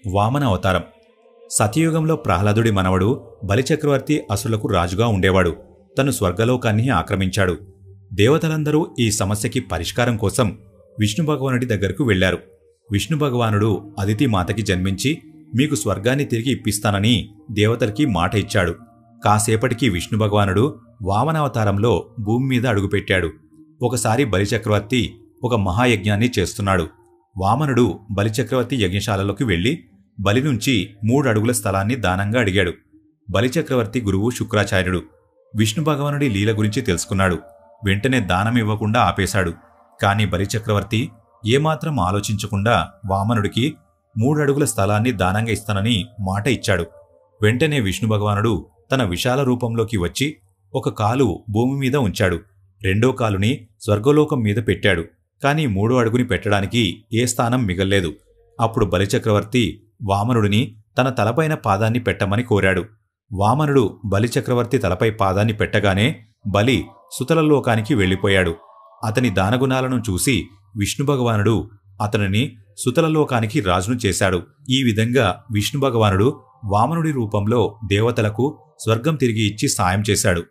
వామన అవతారం. సత్యయుగంలో ప్రహ్లాదుడి మనవడు బలిచక్రవర్తి అసురులకు రాజుగా ఉండేవాడు. తను స్వర్గలోకాన్ని ఆక్రమించాడు. దేవతలందరూ ఈ సమస్యకి పరిష్కారం కోసం విష్ణు భగవానుడి దగ్గరకు వెళ్లారు. విష్ణు భగవానుడు అదితి మాతకి జన్మించి మీకు స్వర్గాన్ని తిరిగి ఇప్పిస్తానని దేవతలకి మాట ఇచ్చాడు. కాసేపటికి విష్ణు భగవానుడు వామనావతారంలో భూమి మీద అడుగుపెట్టాడు. ఒకసారి బలిచక్రవర్తి ఒక మహాయజ్ఞాన్ని చేస్తున్నాడు. వామనుడు బలిచక్రవర్తి యజ్ఞశాలలోకి వెళ్లి బలి నుంచి 3 అడుగుల స్థలాన్ని దానంగా అడిగాడు. బలిచక్రవర్తి గురువు శుక్రాచార్యుడు విష్ణు భగవానుడి లీల గురించి తెలుసుకున్నాడు. వెంటనే దానం ఇవ్వకుండా ఆపేశాడు. కాని బలిచక్రవర్తి ఏమాత్రం ఆలోచించకుండా వామనుడికి 3 అడుగుల స్థలాన్ని దానంగా ఇస్తానని మాట ఇచ్చాడు. వెంటనే విష్ణు భగవానుడు తన విశాల రూపంలోకి వచ్చి ఒక కాలు భూమి మీద ఉంచాడు. రెండో కాలుని స్వర్గలోకం మీద పెట్టాడు. కాని 3వ అడుగుని పెట్టడానికి ఏ స్థానం మిగల్లేదు. అప్పుడు బలిచక్రవర్తి వామనుడిని తన తలపైన పాదాన్ని పెట్టమని కోరాడు. వామనుడు బలిచక్రవర్తి తలపై పాదాన్ని పెట్టగానే బలి సుతలలోకానికి వెళ్లిపోయాడు. అతని దానగుణాలను చూసి విష్ణు భగవానుడు అతనిని సుతలలోకానికి రాజును చేశాడు. ఈ విధంగా విష్ణు భగవానుడు వామనుడి రూపంలో దేవతలకు స్వర్గం తిరిగి ఇచ్చి సాయం చేశాడు.